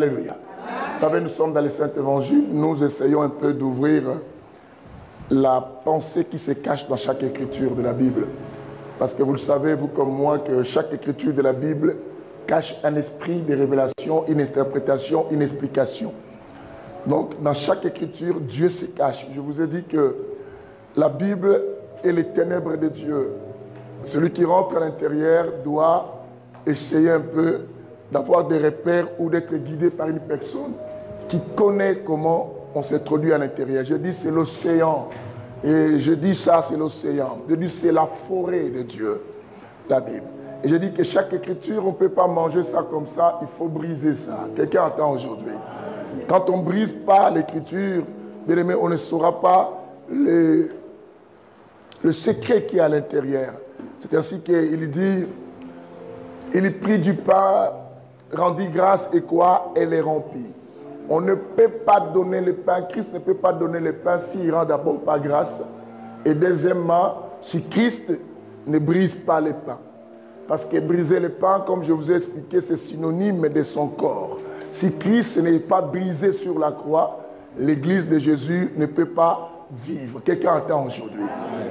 Alléluia. Vous savez, nous sommes dans les Saints Évangiles. Nous essayons un peu d'ouvrir la pensée qui se cache dans chaque écriture de la Bible. Parce que vous le savez, vous comme moi, que chaque écriture de la Bible cache un esprit de révélation, une interprétation, une explication. Donc, dans chaque écriture, Dieu se cache. Je vous ai dit que la Bible est les ténèbres de Dieu. Celui qui rentre à l'intérieur doit essayer un peu d'avoir des repères ou d'être guidé par une personne qui connaît comment on s'introduit à l'intérieur. Je dis c'est l'océan. Et je dis ça, c'est l'océan. Je dis c'est la forêt de Dieu, la Bible. Et je dis que chaque écriture, on ne peut pas manger ça comme ça, il faut briser ça. Quelqu'un entend aujourd'hui. Quand on ne brise pas l'écriture, bien aimé, on ne saura pas le secret qui est à l'intérieur. C'est ainsi qu'il dit, il prit du pain, rendit grâce et quoi? Elle est remplie. On ne peut pas donner le pain, Christ ne peut pas donner le pain s'il rend d'abord pas grâce. Et deuxièmement, si Christ ne brise pas le pain. Parce que briser le pain, comme je vous ai expliqué, c'est synonyme de son corps. Si Christ n'est pas brisé sur la croix, l'Église de Jésus ne peut pas vivre. Quelqu'un entend aujourd'hui?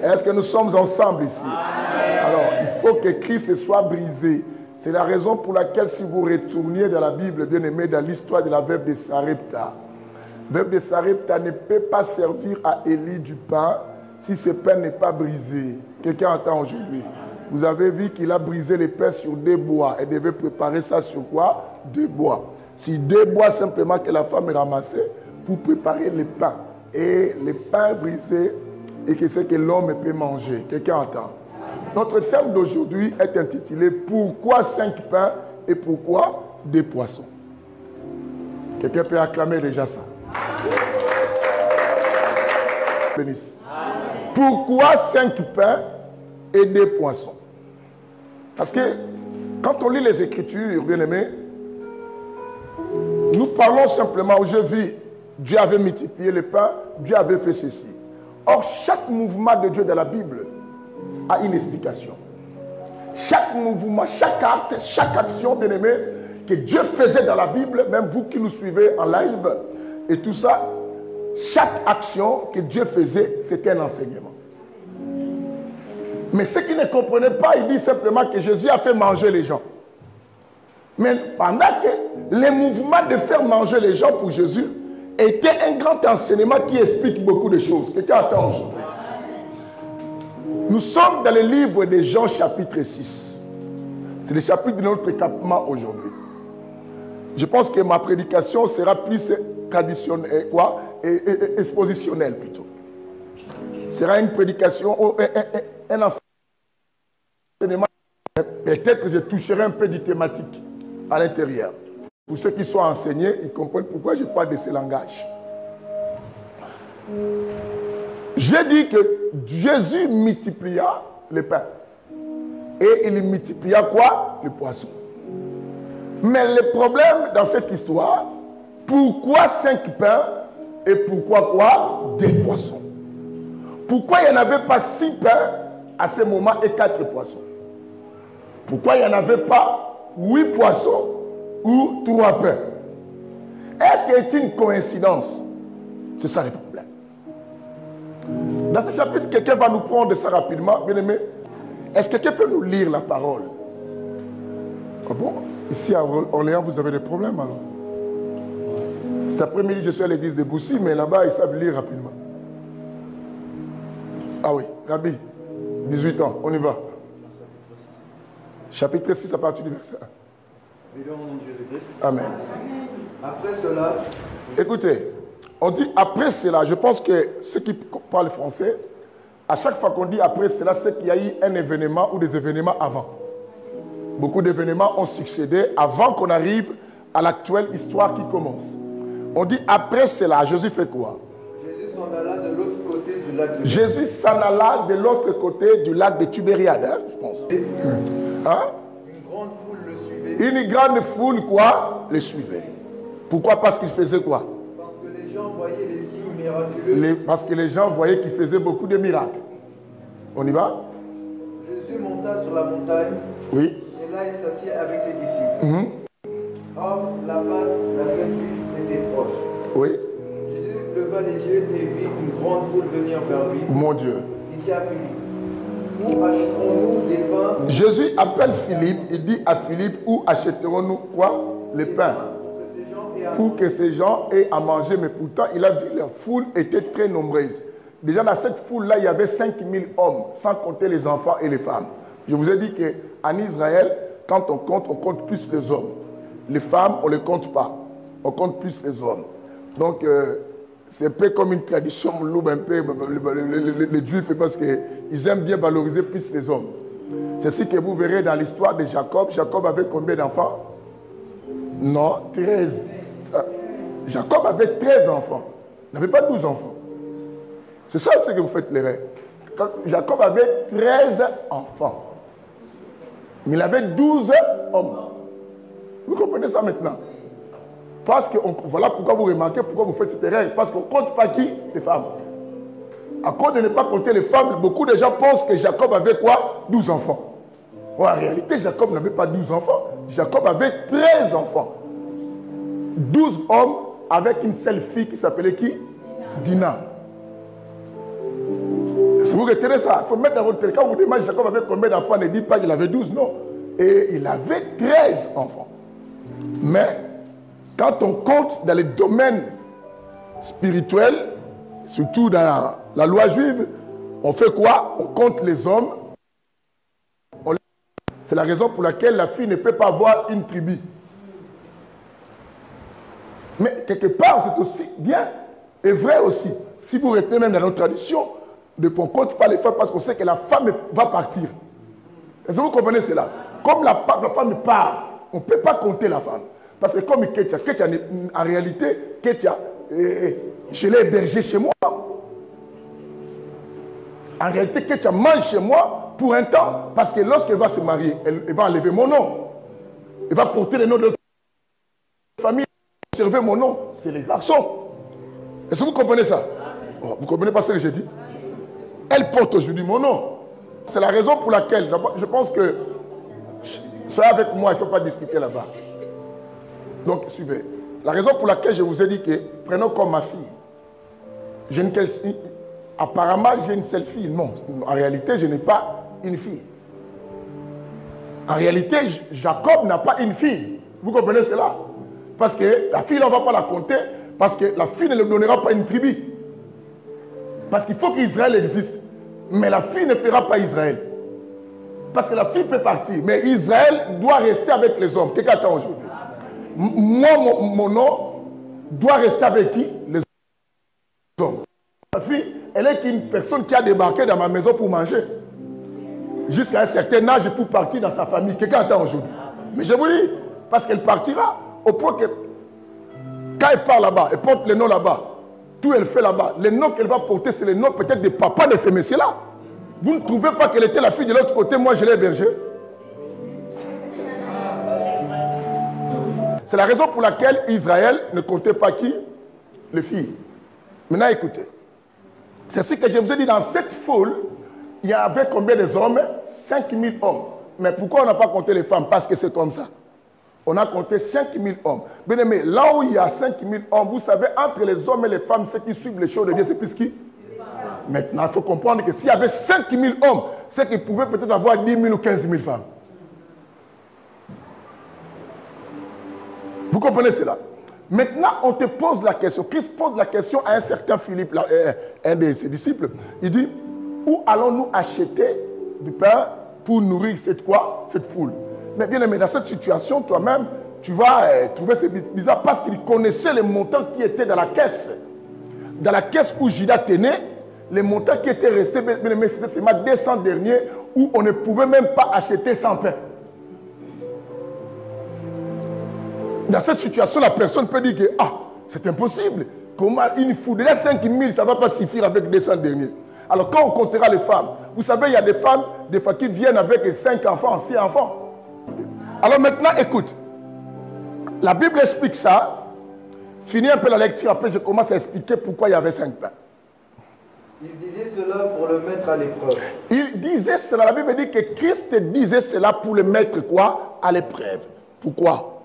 Est-ce que nous sommes ensemble ici? Alors, il faut que Christ soit brisé. C'est la raison pour laquelle, si vous retourniez dans la Bible, bien aimé, dans l'histoire de la veuve de Sarepta, veuve de Sarepta ne peut pas servir à Élie du pain si ce pain n'est pas brisé. Quelqu'un entend aujourd'hui? Vous avez vu qu'il a brisé les pains sur des bois. Elle devait préparer ça sur quoi? Des bois. Si des bois simplement que la femme ramassait pour préparer les pains. Et les pains brisés, et que c'est que l'homme peut manger. Quelqu'un entend? Notre thème d'aujourd'hui est intitulé « Pourquoi 5 pains et pourquoi 2 poissons ?» Quelqu'un peut acclamer déjà ça. Bénisse. Pourquoi 5 pains et 2 poissons? Parce que quand on lit les Écritures, bien aimés, nous parlons simplement où je vis. Dieu avait multiplié les pains, Dieu avait fait ceci. Or, chaque mouvement de Dieu dans la Bible a une explication. Chaque mouvement, chaque acte, chaque action, bien aimé, que Dieu faisait dans la Bible, même vous qui nous suivez en live, et tout ça, chaque action que Dieu faisait, c'était un enseignement. Mais ceux qui ne comprenaient pas, ils disent simplement que Jésus a fait manger les gens. Mais pendant que les mouvements de faire manger les gens pour Jésus était un grand enseignement qui explique beaucoup de choses. Quelqu'un attend aujourd'hui? Nous sommes dans le livre de Jean chapitre 6. C'est le chapitre de notre campement aujourd'hui. Je pense que ma prédication sera plus traditionnelle, expositionnelle plutôt. Sera une prédication, un enseignement. Peut-être que je toucherai un peu de thématique à l'intérieur. Pour ceux qui sont enseignés, ils comprennent pourquoi je parle de ce langage. J'ai dit que Jésus multiplia les pains. Et il multiplia quoi? Les poissons. Mais le problème dans cette histoire, pourquoi 5 pains et pourquoi quoi? 2 poissons. Pourquoi il n'y en avait pas 6 pains à ce moment et 4 poissons? Pourquoi il n'y en avait pas 8 poissons ou 3 pains? Est-ce que c'est une coïncidence? C'est ça le problème. Dans ce chapitre, quelqu'un va nous prendre ça rapidement. Bien aimé, est-ce que quelqu'un peut nous lire la parole? Ah bon? Ici à Orléans, vous avez des problèmes alors? Cet après-midi, je suis à l'église de Boussy, mais là-bas, ils savent lire rapidement. Ah oui, Rabbi, 18 ans, on y va. Chapitre 6 à partir du verset 1. Amen. Après cela, écoutez, on dit après cela, je pense que ceux qui parlent français, à chaque fois qu'on dit après cela, c'est qu'il y a eu un événement ou des événements avant. Beaucoup d'événements ont succédé avant qu'on arrive à l'actuelle histoire qui commence. On dit après cela, Jésus fait quoi? Jésus s'en alla de l'autre côté du lac de Jésus s'en alla de l'autre côté du lac de Tibériade, hein, je pense. Hein? Une grande foule le suivait. Une grande foule, quoi, le suivait. Pourquoi? Parce qu'il faisait quoi? Parce que les gens voyaient les signes miraculeux. Parce que les gens voyaient qu'il faisait beaucoup de miracles. On y va? Jésus monta sur la montagne. Oui. Et là, il s'assied avec ses disciples. Or, là-bas, la Oui. Jésus leva les yeux et vit une grande foule venir vers lui. Mon Dieu. Il dit à Philippe, où achèterons-nous des pains? Jésus appelle Philippe, il dit à Philippe, où achèterons-nous quoi? Les pains. Pour que ces gens aient à manger. Mais pourtant, il a vu la foule était très nombreuse. Déjà dans cette foule-là, il y avait 5000 hommes, sans compter les enfants et les femmes. Je vous ai dit qu'en Israël, quand on compte plus les hommes. Les femmes, on ne les compte pas. On compte plus les hommes. Donc, c'est un peu comme une tradition, un peu, les Juifs, parce qu'ils aiment bien valoriser plus les hommes. C'est ce que vous verrez dans l'histoire de Jacob. Jacob avait combien d'enfants? Non, 13. Jacob avait 13 enfants. Il n'avait pas 12 enfants. C'est ça ce que vous faites l'erreur. Jacob avait 13 enfants. Mais il avait 12 hommes. Vous comprenez ça maintenant? Parce que, voilà pourquoi vous remarquez, pourquoi vous faites cette erreur. Parce qu'on ne compte pas qui? Les femmes. À cause de ne pas compter les femmes, beaucoup de gens pensent que Jacob avait quoi? 12 enfants. En réalité, Jacob n'avait pas 12 enfants. Jacob avait 13 enfants. 12 hommes avec une seule fille qui s'appelait qui? Dina. Si vous retenez ça, il faut mettre dans votre tête. Quand vous demandez Jacob avait combien d'enfants, ne dites pas qu'il avait 12, non. Et il avait 13 enfants. Mais, quand on compte dans les domaines spirituels, surtout dans la loi juive, on fait quoi? On compte les hommes. C'est la raison pour laquelle la fille ne peut pas avoir une tribu. Mais quelque part, c'est aussi bien et vrai aussi. Si vous retenez même dans notre tradition, on ne compte pas les femmes parce qu'on sait que la femme va partir. Est-ce que vous comprenez cela? Comme la femme part, on ne peut pas compter la femme. Parce que comme Ketia, en réalité, Ketia, je l'ai hébergé chez moi. En réalité, Ketia mange chez moi pour un temps, parce que lorsqu'elle va se marier, elle va enlever mon nom. Elle va porter le nom de notre famille, conserver mon nom. C'est les garçons. Est-ce que vous comprenez ça? Oh, vous ne comprenez pas ce que j'ai dit? Elle porte aujourd'hui mon nom. C'est la raison pour laquelle, je pense que, soyez avec moi, il ne faut pas discuter là-bas. Donc, suivez. C'est la raison pour laquelle je vous ai dit que, prenons comme ma fille. Apparemment, j'ai une seule fille. Non, en réalité, je n'ai pas une fille. En réalité, Jacob n'a pas une fille. Vous comprenez cela? Parce que la fille, on ne va pas la compter, parce que la fille ne lui donnera pas une tribu. Parce qu'il faut qu'Israël existe. Mais la fille ne fera pas Israël. Parce que la fille peut partir. Mais Israël doit rester avec les hommes. Quelqu'un attend aujourd'hui. Moi, mon nom doit rester avec qui? Les hommes. La fille, elle est qu'une personne qui a débarqué dans ma maison pour manger. Jusqu'à un certain âge pour partir dans sa famille. Quelqu'un attend aujourd'hui. Mais je vous dis, parce qu'elle partira au point que quand elle part là-bas, elle porte le nom là-bas. Tout elle fait là-bas. Les noms qu'elle va porter, c'est les noms peut-être des papas de ces messieurs-là. Vous ne trouvez pas qu'elle était la fille de l'autre côté, moi je l'ai hébergée? C'est la raison pour laquelle Israël ne comptait pas qui? Les filles. Maintenant écoutez. C'est ce que je vous ai dit, dans cette foule, il y avait combien d'hommes? 5000 hommes. Mais pourquoi on n'a pas compté les femmes? Parce que c'est comme ça. On a compté 5000 hommes. Bien aimé, là où il y a 5000 hommes, vous savez, entre les hommes et les femmes, ceux qui suivent les choses de Dieu, c'est plus qui? Maintenant, il faut comprendre que s'il y avait 5000 hommes, c'est qu'ils pouvaient peut-être avoir 10 000 ou 15 000 femmes. Vous comprenez cela? Maintenant, on te pose la question. Christ pose la question à un certain Philippe, un de ses disciples. Il dit, où allons-nous acheter du pain pour nourrir cette foule? Mais bien aimé, dans cette situation, toi-même, tu vas trouver c'est bizarre parce qu'il connaissait les montants qui étaient dans la caisse. Dans la caisse où Judas tenait, les montants qui étaient restés, bien aimé, c'était seulement 200 derniers où on ne pouvait même pas acheter sans pain. Dans cette situation, la personne peut dire que c'est impossible. Comment il faut déjà 5000, ça ne va pas suffire avec 200 derniers. Alors quand on comptera les femmes, vous savez, il y a des femmes, des fois qui viennent avec 5 enfants, 6 enfants. Alors maintenant, écoute. La Bible explique ça. Finis un peu la lecture, après je commence à expliquer pourquoi il y avait 5 pains. Il disait cela pour le mettre à l'épreuve. Il disait cela, la Bible dit que Christ disait cela pour le mettre quoi? À l'épreuve. Pourquoi?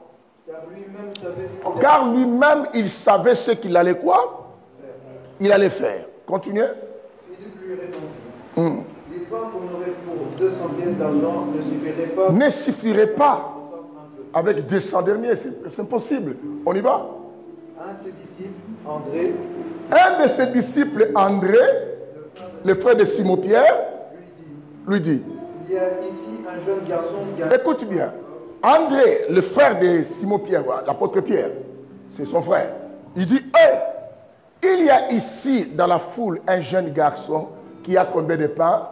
Car lui-même, il savait ce qu'il allait quoi? Il allait faire. Continuez. Philippe lui répondit. Les pains qu'on aurait pour 200 pièces d'argent ne suffiraient pas. Ne suffirait pas avec 200 derniers, c'est impossible. On y va. Un de ses disciples, André, Un de ses disciples, André, le frère de Simon-Pierre, lui dit, il y a ici un jeune garçon qui a... écoute bien, André, le frère de Simon-Pierre, l'apôtre Pierre, c'est son frère, il dit, il y a ici dans la foule un jeune garçon qui a combien de pains?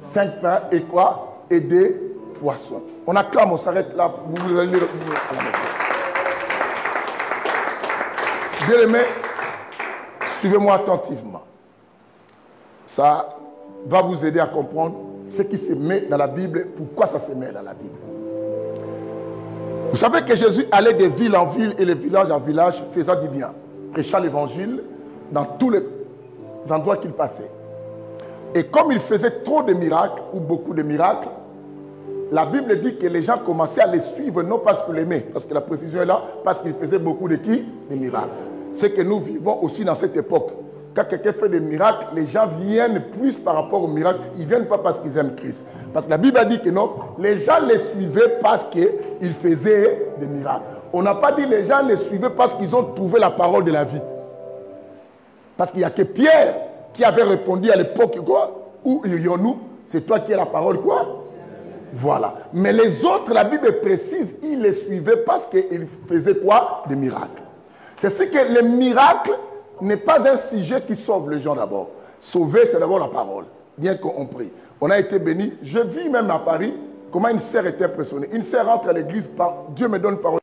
5 pains et quoi? Et des poissons. On acclame, on s'arrête là. Vous allez lire à la maison. Bien aimé, suivez-moi attentivement. Ça va vous aider à comprendre ce qui se met dans la Bible, pourquoi ça se met dans la Bible. Vous savez que Jésus allait de ville en ville et de village en village, faisant du bien, prêchant l'évangile dans tous les endroits qu'il passait. Et comme il faisait trop de miracles, ou beaucoup de miracles, la Bible dit que les gens commençaient à les suivre, non parce qu'ils l'aimaient, parce que la précision est là, parce qu'il faisait beaucoup de qui? Des miracles. C'est que nous vivons aussi dans cette époque. Quand quelqu'un fait des miracles, les gens viennent plus par rapport aux miracles. Ils ne viennent pas parce qu'ils aiment Christ. Parce que la Bible a dit que non, les gens les suivaient parce qu'ils faisaient des miracles. On n'a pas dit que les gens les suivaient parce qu'ils ont trouvé la parole de la vie. Parce qu'il n'y a que Pierre qui avait répondu à l'époque quoi? Où irions-nous? C'est toi qui as la parole quoi? Voilà. Mais les autres, la Bible précise, ils les suivaient parce qu'ils faisaient quoi? Des miracles. C'est ce que le miracle n'est pas un sujet qui sauve les gens d'abord. Sauver, c'est d'abord la parole. Bien qu'on prie. On a été bénis. Je vis même à Paris comment une sœur était impressionnée. Une sœur rentre à l'église, Dieu me donne parole.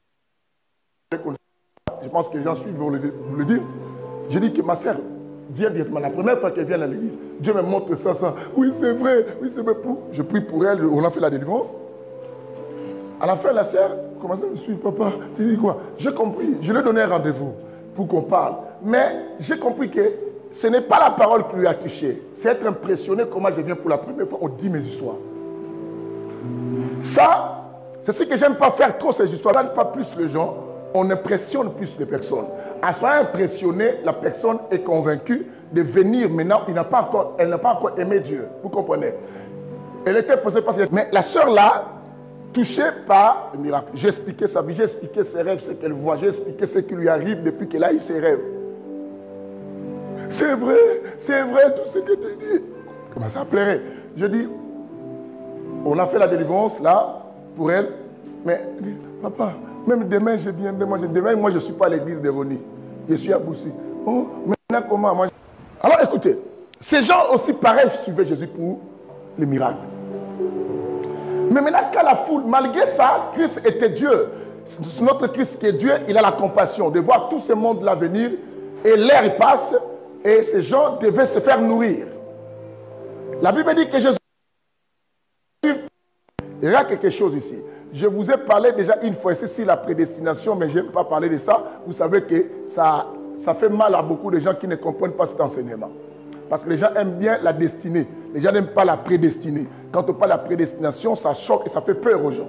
Je pense que les gens suivent vous le dire. Je dis que ma sœur vient directement. La première fois qu'elle vient à l'église, Dieu me montre ça. Oui, c'est vrai. Oui, c'est vrai. Je prie pour elle. On a fait la délivrance. À la fin, la sœur commence à me suivre. Papa, tu dis quoi? J'ai compris. Je lui ai donné un rendez-vous pour qu'on parle. Mais j'ai compris que ce n'est pas la parole qui lui a touché. C'est être impressionné comment je viens pour la première fois. On dit mes histoires. Ça, c'est ce que j'aime pas faire trop ces histoires. On n'aime pas plus les gens. On impressionne plus les personnes. À soi impressionné, la personne est convaincue de venir. Maintenant, elle n'a pas encore aimé Dieu. Vous comprenez? Elle était posée par cette... Mais la sœur là, touchée par le miracle. J'ai expliqué sa vie, j'ai expliqué ses rêves, ce qu'elle voit, j'ai expliqué ce qui lui arrive depuis qu'elle a eu ses rêves. C'est vrai tout ce que tu dis. Comment ça plairait? Je dis, on a fait la délivrance là, pour elle, mais papa, même demain je viens, demain moi je ne suis pas à l'église de Rony, je suis à Boussy. Oh, maintenant comment moi... Alors écoutez, ces gens aussi pareils suivaient Jésus pour les miracles. Mais maintenant, quand la foule, malgré ça, Christ était Dieu. Notre Christ qui est Dieu, il a la compassion de voir tout ce monde-là venir et l'air passe et ces gens devaient se faire nourrir. La Bible dit que Jésus... Il y a quelque chose ici. Je vous ai parlé déjà une fois ici sur la prédestination, mais je n'aime pas parler de ça. Vous savez que ça fait mal à beaucoup de gens qui ne comprennent pas cet enseignement. Parce que les gens aiment bien la destinée. Les gens n'aiment pas la prédestinée. Quand on parle de la prédestination, ça choque et ça fait peur aux gens.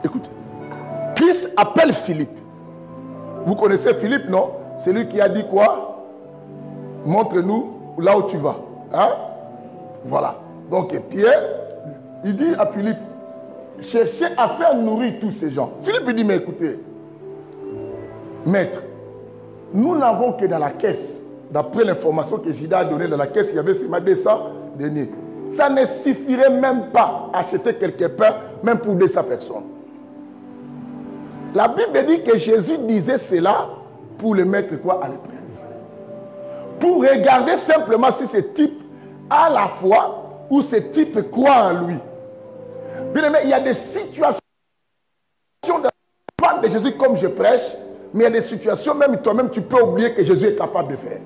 Écoutez, Christ appelle Philippe. Vous connaissez Philippe, non? C'est lui qui a dit quoi? Montre-nous là où tu vas. Hein? Voilà. Donc Pierre, il dit à Philippe, cherchez à faire nourrir tous ces gens. Philippe il dit, mais écoutez, maître, nous n'avons que dans la caisse, d'après l'information que Judas a donnée dans la caisse, il y avait seulement 200 deniers. Ça ne suffirait même pas à acheter quelques pains, même pour 200 personnes. La Bible dit que Jésus disait cela pour le mettre quoi à l'épreuve. Pour regarder simplement si ce type a la foi ou ce type croit en lui. Bien aimé, il y a des situations de parle de Jésus comme je prêche, mais il y a des situations, même toi-même, tu peux oublier que Jésus est capable de faire.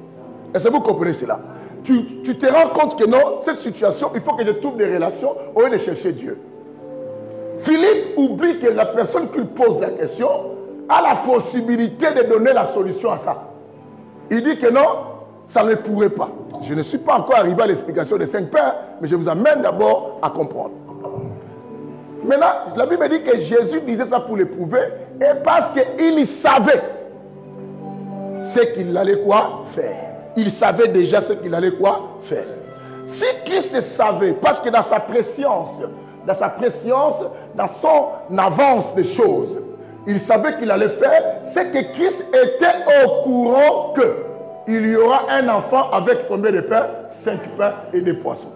Est-ce que vous comprenez cela? Tu te rends compte que non, cette situation, il faut que je trouve des relations au lieu de chercher Dieu. Philippe oublie que la personne qui pose la question a la possibilité de donner la solution à ça. Il dit que non, ça ne pourrait pas. Je ne suis pas encore arrivé à l'explication des 5 pains, mais je vous amène d'abord à comprendre. Maintenant, la Bible dit que Jésus disait ça pour l'éprouver et parce qu'il savait ce qu'il allait quoi faire. Il savait déjà ce qu'il allait quoi faire. Si Christ savait, parce que dans sa préscience, dans son avance des choses, il savait qu'il allait faire, c'est que Christ était au courant qu'il y aura un enfant avec combien de pains? 5 pains et des poissons.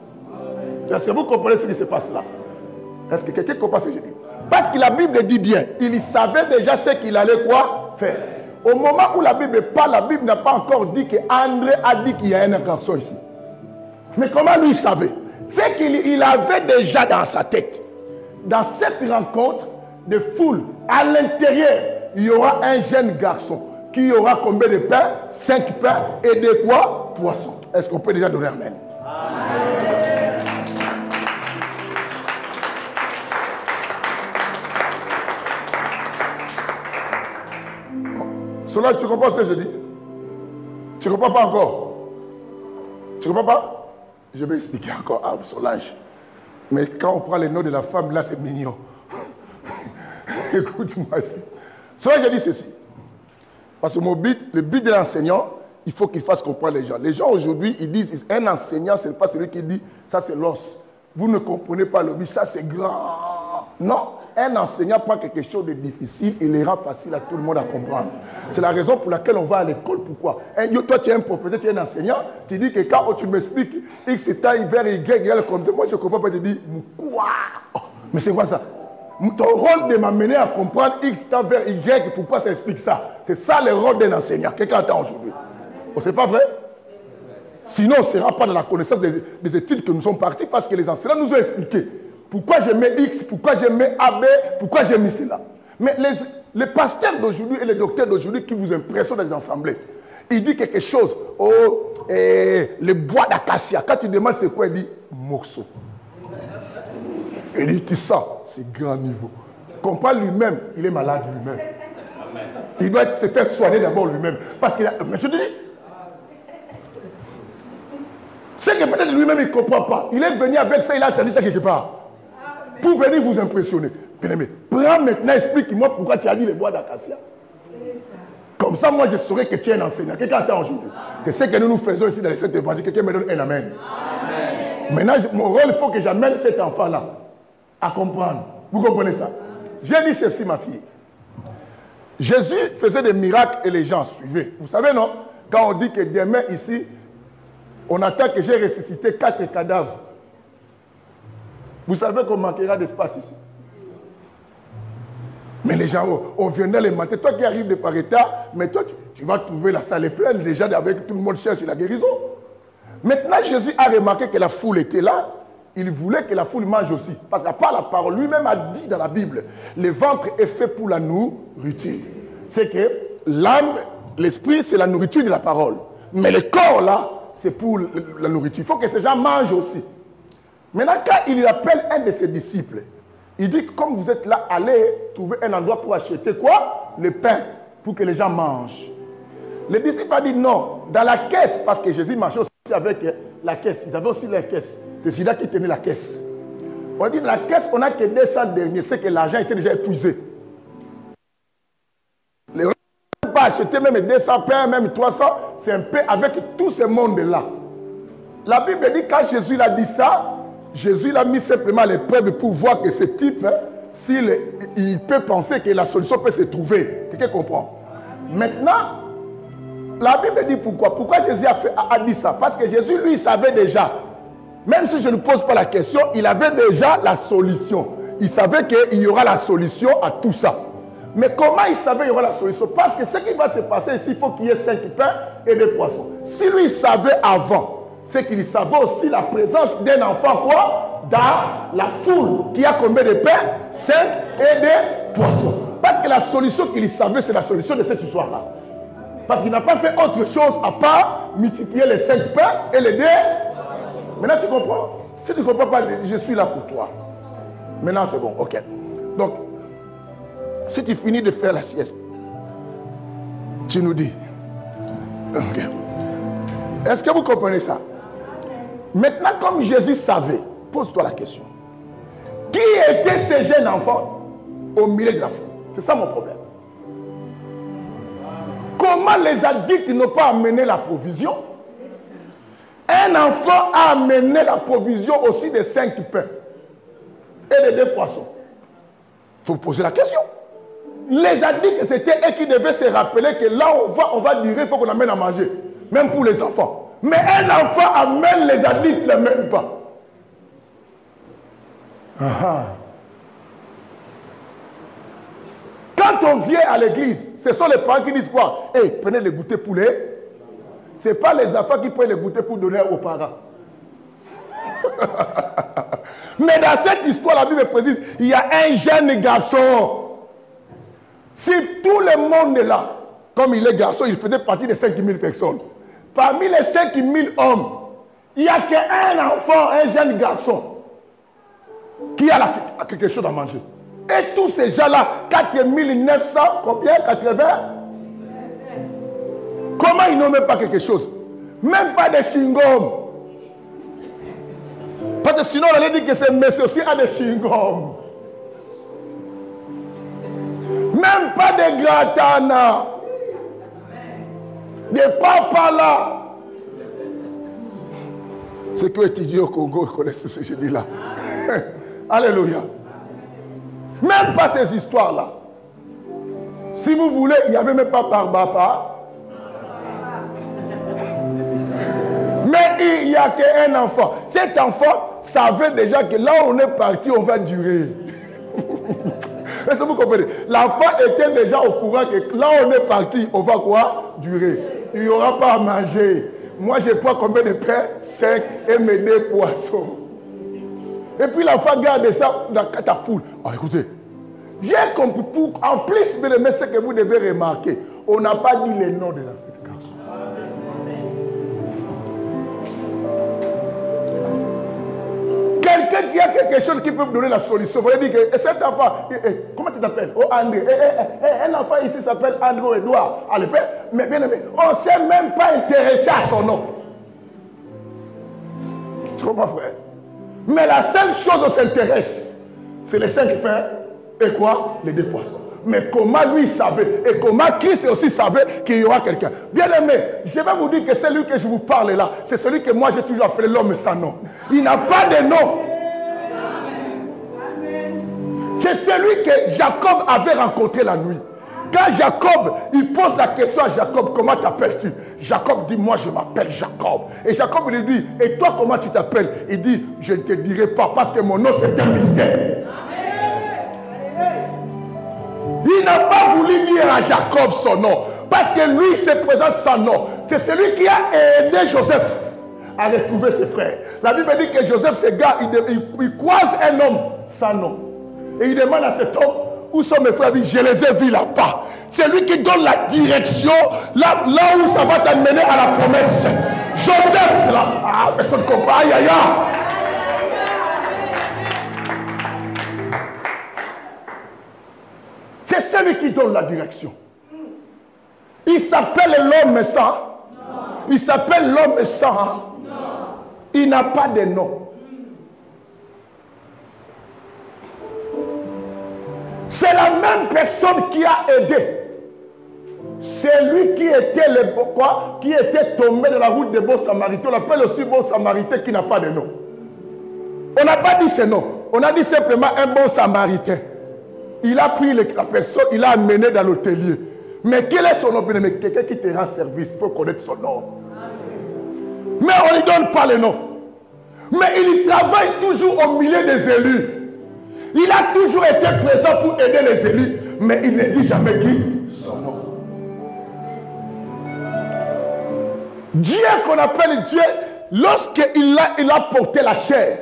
Est-ce que vous comprenez ce qui se passe là? Est-ce que quelqu'un comprend ce que je dis? Parce que la Bible dit bien, il savait déjà ce qu'il allait quoi faire. Au moment où la Bible parle, la Bible n'a pas encore dit qu'André a dit qu'il y a un garçon ici. Mais comment lui il savait? C'est qu'il avait déjà dans sa tête, dans cette rencontre de foule, à l'intérieur, il y aura un jeune garçon qui aura combien de pains? 5 pains et de quoi? Poissons. Est-ce qu'on peut déjà donner amen? Solange, tu comprends ce que je dis? Tu ne comprends pas encore? Tu ne comprends pas? Je vais expliquer encore. Ah, Solange. Mais quand on prend le nom de la femme, là, c'est mignon. Écoute-moi ici. Solange, je dis ceci. Parce que le but de l'enseignant, il faut qu'il fasse comprendre les gens. Les gens aujourd'hui, ils disent, un enseignant, ce n'est pas celui qui dit, ça c'est l'os. Vous ne comprenez pas le but, ça c'est grand. Non, un enseignant prend quelque chose de difficile, il les rend facile à tout le monde à comprendre. C'est la raison pour laquelle on va à l'école. Pourquoi? Toi, tu es un professeur, tu es un enseignant, tu dis que quand tu m'expliques X est vers Y égale comme ça, moi je ne comprends pas, tu dis, quoi? Oh, mais c'est quoi ça? Ton rôle de m'amener à comprendre X vers Y, pourquoi ça explique ça? C'est ça le rôle d'un enseignant. Quelqu'un attend aujourd'hui. Oh, c'est pas vrai? Sinon, on ne sera pas dans la connaissance des études que nous sommes partis parce que les enseignants nous ont expliqué pourquoi je mets X, pourquoi je mets AB, pourquoi j'ai mis cela. Mais les pasteurs d'aujourd'hui et les docteurs d'aujourd'hui qui vous impressionnent dans les assemblées, ils disent quelque chose. Oh, le bois d'acacia. Quand tu demandes c'est quoi, il dit morceau. Il dit tu sens, c'est grand niveau. Comprends lui-même, il est malade lui-même. Il doit se faire soigner d'abord lui-même. Parce qu'il a. Mais je te dis, c'est que peut-être lui-même il ne comprend pas. Il est venu avec ça, il a entendu ça quelque part. Pour venir vous impressionner. Bien-aimé, prends maintenant, explique-moi pourquoi tu as dit le bois d'acacia. Comme ça, moi je saurais que tu es un enseignant. Quelqu'un attend aujourd'hui. C'est ce que nous faisons ici dans les Saintes Évangiles. Quelqu'un me donne un amen. Maintenant, mon rôle, il faut que j'amène cet enfant-là à comprendre. Vous comprenez ça? J'ai dit ceci, ma fille. Jésus faisait des miracles et les gens suivaient. Vous savez, non? Quand on dit que demain, ici, on attend que j'ai ressuscité 4 cadavres. Vous savez qu'on manquera d'espace ici. Mais les gens, on venait les mater. Toi qui arrives de par état, mais toi, tu vas trouver la salle pleine déjà avec tout le monde cherche la guérison. Maintenant, Jésus a remarqué que la foule était là. Il voulait que la foule mange aussi. Parce qu'à part la parole, lui-même a dit dans la Bible, le ventre est fait pour la nourriture. C'est que l'âme, l'esprit, c'est la nourriture de la parole. Mais le corps, là, c'est pour la nourriture. Il faut que ces gens mangent aussi. Maintenant, quand il appelle un de ses disciples, il dit, comme vous êtes là, allez trouver un endroit pour acheter quoi? Le pain, pour que les gens mangent. Le disciple a dit non, dans la caisse, parce que Jésus marchait aussi avec la caisse. Ils avaient aussi la caisse. C'est celui-là qui tenait la caisse. On dit, dans la caisse, on n'a que 200 derniers. C'est que l'argent était déjà épuisé. Les gens ne peuvent pas acheter même 200 pains, même 300. C'est un peu avec tout ce monde-là. La Bible dit, quand Jésus a dit ça, Jésus l'a mis simplement à l'épreuve pour voir que ce type, il peut penser que la solution peut se trouver. Quelqu'un comprend? Maintenant, la Bible dit pourquoi? Pourquoi Jésus a dit ça? Parce que Jésus, lui, savait déjà. Même si je ne pose pas la question, il avait déjà la solution. Il savait qu'il y aura la solution à tout ça. Mais comment il savait qu'il y aura la solution? Parce que ce qui va se passer ici, il faut qu'il y ait 5 pains et 2 poissons. Si lui, il savait avant, c'est qu'il savait aussi la présence d'un enfant, quoi? Dans la foule, qui a combien de pains? 5 et 2 poissons. Parce que la solution qu'il savait, c'est la solution de cette histoire-là. Parce qu'il n'a pas fait autre chose à part multiplier les 5 pains et les 2. Maintenant, tu comprends? Si tu ne comprends pas, je suis là pour toi. Maintenant, c'est bon, ok. Donc, si tu finis de faire la sieste, tu nous dis. Ok. Est-ce que vous comprenez ça? Maintenant, comme Jésus savait, pose-toi la question. Qui étaient ces jeunes enfants au milieu de la foule? C'est ça mon problème. Comment les adultes n'ont pas amené la provision? Un enfant a amené la provision aussi de 5 pains et de 2 poissons. Il faut poser la question. Les adultes, c'était eux qui devaient se rappeler que là on va durer, il faut qu'on amène à manger. Même pour les enfants. Mais un enfant amène, les adultes ne l'amènent pas. Quand on vient à l'église, ce sont les parents qui disent quoi? Hey, prenez les goûters pour les... Ce n'est pas les enfants qui prennent les goûters pour donner aux parents. Mais dans cette histoire, la Bible précise, il y a un jeune garçon. Si tout le monde est là, comme il est garçon, il faisait partie des 5000 personnes. Parmi les 5000 hommes, il n'y a qu'un enfant, un jeune garçon, qui a quelque chose à manger. Et tous ces gens-là, 4900, combien? 80? Comment ils n'ont même pas quelque chose? Même pas des chewing-gums. Parce que sinon, on allait dire que c'est monsieur aussi a des chewing-gums. Même pas des gratanas. Des papas là. Ceux qui ont étudié au Congo, ils connaissent tout ce que je dis là. Alléluia. Même pas ces histoires-là. Si vous voulez, il n'y avait même pas Barbapa. Mais il n'y a qu'un enfant. Cet enfant savait déjà que là où on est parti, on va durer. Est-ce que vous comprenez? L'enfant était déjà au courant que là où on est parti, on va quoi? Durer. Il n'y aura pas à manger. Moi, je prends combien de pains? 5 et mes 2 poissons. Et puis l'enfant garde ça dans ta foule. Ah, écoutez, j'ai compris. En plus, mais ce que vous devez remarquer, on n'a pas dit les noms de la garçon. Quelqu'un qui a quelque chose qui peut me donner la solution. Vous allez dire que cet enfant, comment tu t'appelles? Oh, André. Un enfant ici s'appelle André Edouard. Allez, mais bien aimé, on ne s'est même pas intéressé à son nom. Tu comprends, frère? Mais la seule chose où on s'intéresse, c'est les 5 pains et quoi? Les 2 poissons. Mais comment lui savait et comment Christ aussi savait qu'il y aura quelqu'un. Bien aimé, je vais vous dire que celui que je vous parle là, c'est celui que moi j'ai toujours appelé l'homme sans nom. Il n'a pas de nom. C'est celui que Jacob avait rencontré la nuit. Quand Jacob, il pose la question à Jacob, comment t'appelles-tu? Jacob dit, moi je m'appelle Jacob. Et Jacob lui dit, et toi comment tu t'appelles? Il dit, je ne te dirai pas parce que mon nom c'est un mystère. Il n'a pas voulu dire à Jacob son nom. Parce que lui, il se présente sans nom. C'est celui qui a aidé Joseph à retrouver ses frères. La Bible dit que Joseph, ce gars, il croise un homme sans nom. Et il demande à cet homme, où sont mes frères? Il dit, je les ai vus là-bas. C'est lui qui donne la direction, là où ça va t'amener à la promesse. Joseph, c'est là. Ah, personne ne comprend. Aïe, aïe, aïe. C'est celui qui donne la direction. Il s'appelle l'homme sans. Il s'appelle l'homme sans. Il n'a pas de nom. C'est la même personne qui a aidé. C'est lui qui était qui était tombé dans la route des bons samaritains. On l'appelle aussi bon samaritain qui n'a pas de nom. On n'a pas dit ce nom. On a dit simplement un bon samaritain. Il a pris la personne, il l'a amené dans l'hôtelier. Mais quel est son nom? Mais quelqu'un qui te rend service, il faut connaître son nom. Mais on ne lui donne pas le nom. Mais il travaille toujours au milieu des élus. Il a toujours été présent pour aider les élus. Mais il ne dit jamais qui? Son nom. Dieu qu'on appelle Dieu, lorsqu'il a porté la chair,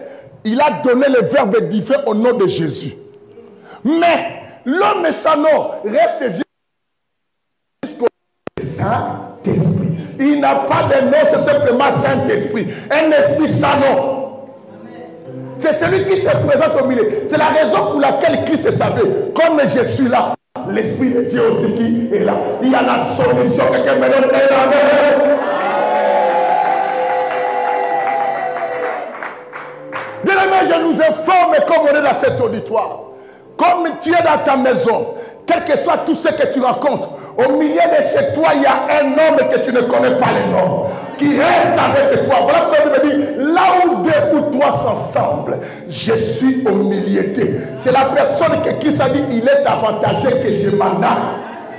il a donné le verbe divin au nom de Jésus. Mais l'homme sans nom reste jusqu'au Saint-Esprit. Il n'a pas de nom, c'est simplement Saint-Esprit. Un esprit sans nom. C'est celui qui se présente au milieu. C'est la raison pour laquelle Christ savait. Comme je suis là, l'Esprit de Dieu aussi qui est là. Il y a la solution. Quelqu'un me donne un amen. Bien aimé, je nous informe comme on est dans cet auditoire. Comme tu es dans ta maison, quel que soit tout ce que tu rencontres, au milieu de chez toi, il y a un homme que tu ne connais pas le nom, qui reste avec toi. Voilà pourquoi il me dit, là où deux ou trois s'ensemble, je suis au milieu d'eux. C'est la personne qui s'est dit, il est avantagé que je m'en aille.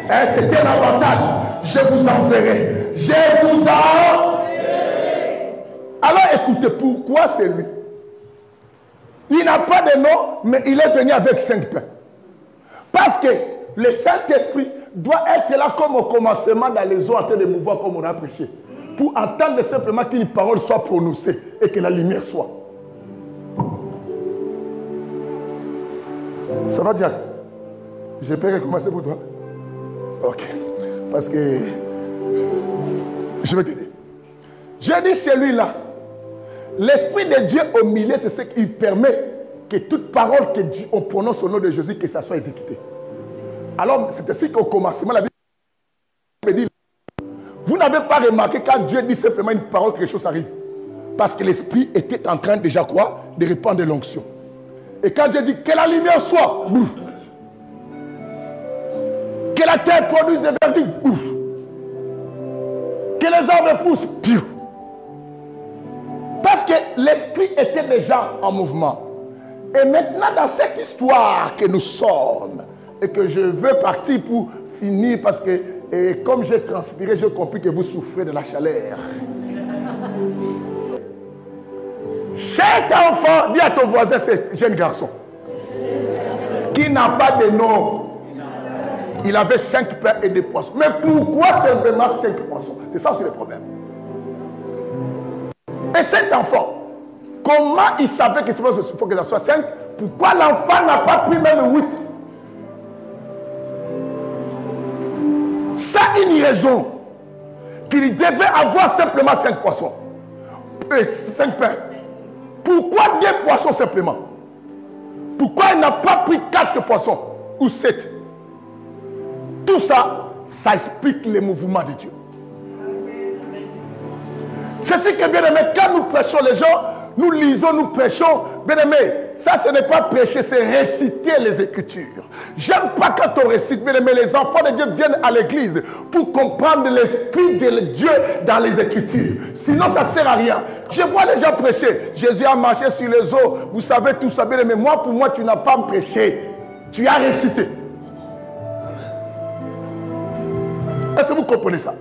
Hein, c'est un avantage. Je vous enverrai. Je vous enverrai. Alors écoutez, pourquoi c'est lui? Il n'a pas de nom, mais il est venu avec 5 pains. Parce que le Saint-Esprit doit être là comme au commencement dans les eaux en train de mouvoir comme on a prêché. Pour entendre simplement qu'une parole soit prononcée et que la lumière soit. Ça va, Jack? Je peux recommencer pour toi? Ok. Parce que je vais t'aider. J'ai dit celui-là. L'Esprit de Dieu au milieu, c'est ce qui permet que toute parole que Dieu, on prononce au nom de Jésus, que ça soit exécuté. Alors, c'est ainsi qu'au commencement, la Bible dit, vous n'avez pas remarqué quand Dieu dit simplement une parole, quelque chose arrive. Parce que l'Esprit était en train déjà quoi? De répandre l'onction. Et quand Dieu dit que la lumière soit, bouf. Que la terre produise des verdicts, bouf. Que les arbres poussent, piou. Parce que l'Esprit était déjà en mouvement. Et maintenant, dans cette histoire que nous sommes, et que je veux partir pour finir, parce que comme j'ai transpiré, j'ai compris que vous souffrez de la chaleur. Cet enfant, dis à ton voisin, ce jeune garçon, qui n'a pas de nom, il avait 5 pains et des poissons. Mais pourquoi simplement 5 poissons? C'est ça aussi le problème. Et cet enfant, comment il savait qu'il faut que ça soit 5? Pourquoi l'enfant n'a pas pris même 8? Ça a une raison. Qu'il devait avoir simplement 5 poissons. 5 pains. Pourquoi 2 poissons simplement? Pourquoi il n'a pas pris 4 poissons? Ou 7? Tout ça, ça explique les mouvements de Dieu. C'est ce que, bien aimé, quand nous prêchons les gens, nous lisons, nous prêchons, bien aimé, ça ce n'est pas prêcher, c'est réciter les Écritures. J'aime pas quand on récite, bien aimé, les enfants de Dieu viennent à l'église pour comprendre l'esprit de Dieu dans les Écritures. Sinon, ça ne sert à rien. Je vois les gens prêcher. Jésus a marché sur les eaux, vous savez tout ça, bien aimé. Moi, pour moi, tu n'as pas prêché, tu as récité. Est-ce que vous comprenez ça?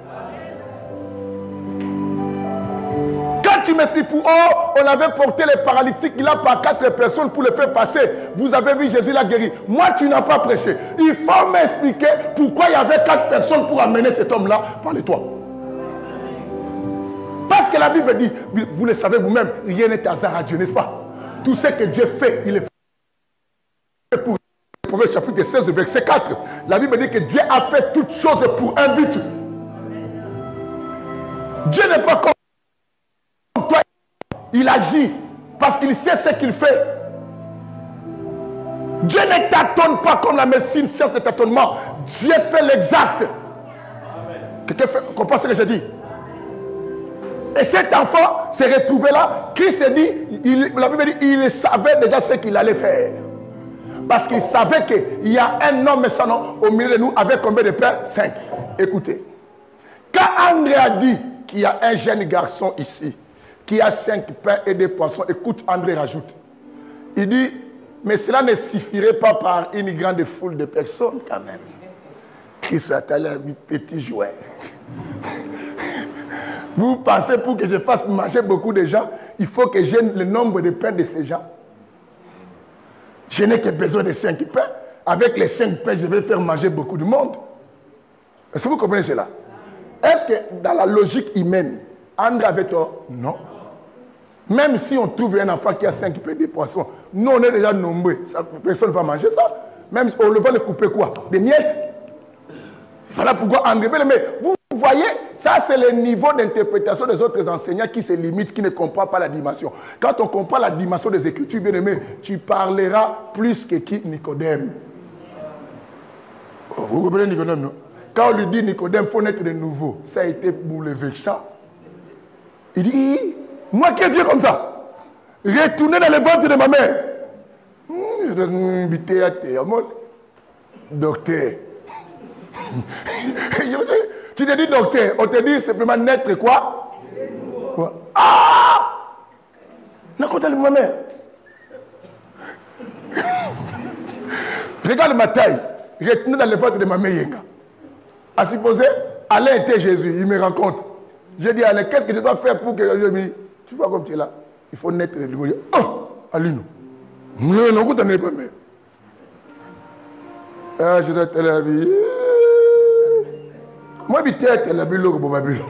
Quand tu m'expliques, on avait porté les paralytiques là par 4 personnes pour les faire passer. Vous avez vu Jésus l'a guéri. Moi, tu n'as pas prêché. Il faut m'expliquer pourquoi il y avait 4 personnes pour amener cet homme-là par les toits. Parce que la Bible dit, vous le savez vous-même, rien n'est hasard à Dieu, n'est-ce pas? Tout ce que Dieu fait, il est fait pour. Proverbe chapitre 16, verset 4. La Bible dit que Dieu a fait toutes choses pour un but. Dieu n'est pas comme toi. Il agit parce qu'il sait ce qu'il fait. Dieu ne tâtonne pas comme la médecine, science de tâtonnement. Dieu fait l'exact. Quelqu'un comprend ce que je dis? Et cet enfant s'est retrouvé là. Christ s'est dit, la Bible dit, il savait déjà ce qu'il allait faire. Parce qu'il savait qu'il y a un homme sans nom au milieu de nous avec combien de pains? 5. Écoutez. Quand André a dit qu'il y a un jeune garçon ici qui a 5 pains et des poissons, écoute, André rajoute. Il dit, mais cela ne suffirait pas par une grande foule de personnes quand même. Christ a l'air un petit jouet. Vous pensez pour que je fasse manger beaucoup de gens, il faut que j'ai le nombre de pains de ces gens? Je n'ai que besoin de 5 pains. Avec les 5 pains, je vais faire manger beaucoup de monde. Est-ce que vous comprenez cela? Est-ce que dans la logique humaine, André avait tort? Non. Même si on trouve un enfant qui a 5 pains de poissons, nous on est déjà nombreux. Personne ne va manger ça. Même on le va le couper quoi? Des miettes? Voilà pourquoi André, mais vous voyez, ça c'est le niveau d'interprétation des autres enseignants qui se limitent, qui ne comprennent pas la dimension. Quand on comprend la dimension des Écritures, bien aimé, tu parleras plus que qui? Nicodème. Oh, vous comprenez Nicodème, non? Quand on lui dit Nicodème, il faut naître de nouveau. Ça a été bouleversant. Il dit, moi qui est vieux comme ça. Retourner dans le ventre de ma mère. Je dois inviter à terre. Docteur. Tu te dis docteur, on te dit simplement naître quoi? Ah! N'a pas de ma mère. Regarde ma taille. Retourner dans le ventre de ma mère. À supposer, Alain était Jésus, il me rencontre. J'ai dit, Alain, qu'est-ce que je dois faire pour que je me dise, tu vois comme tu es là, il faut naître de nouveau. Oh, Alain, non, non, tu n'es pas mère. Ah, je dois te la vie. Moi, je te la vie, pour ma vie.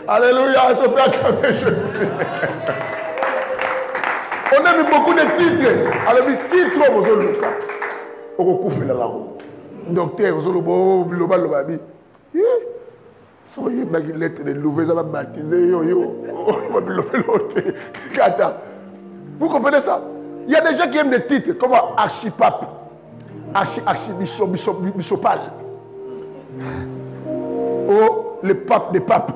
Alléluia, je fais acclamer Jésus. On a mis beaucoup de titres. Alors, les titres, vous avez le cas. On recouvre la roue. Docteur, vous avez le soyez une lettre de l'ouvrir, ça va baptiser. Vous comprenez ça? Il y a des gens qui aiment des titres comme archipape, archibishopal. Oh, le pape des papes.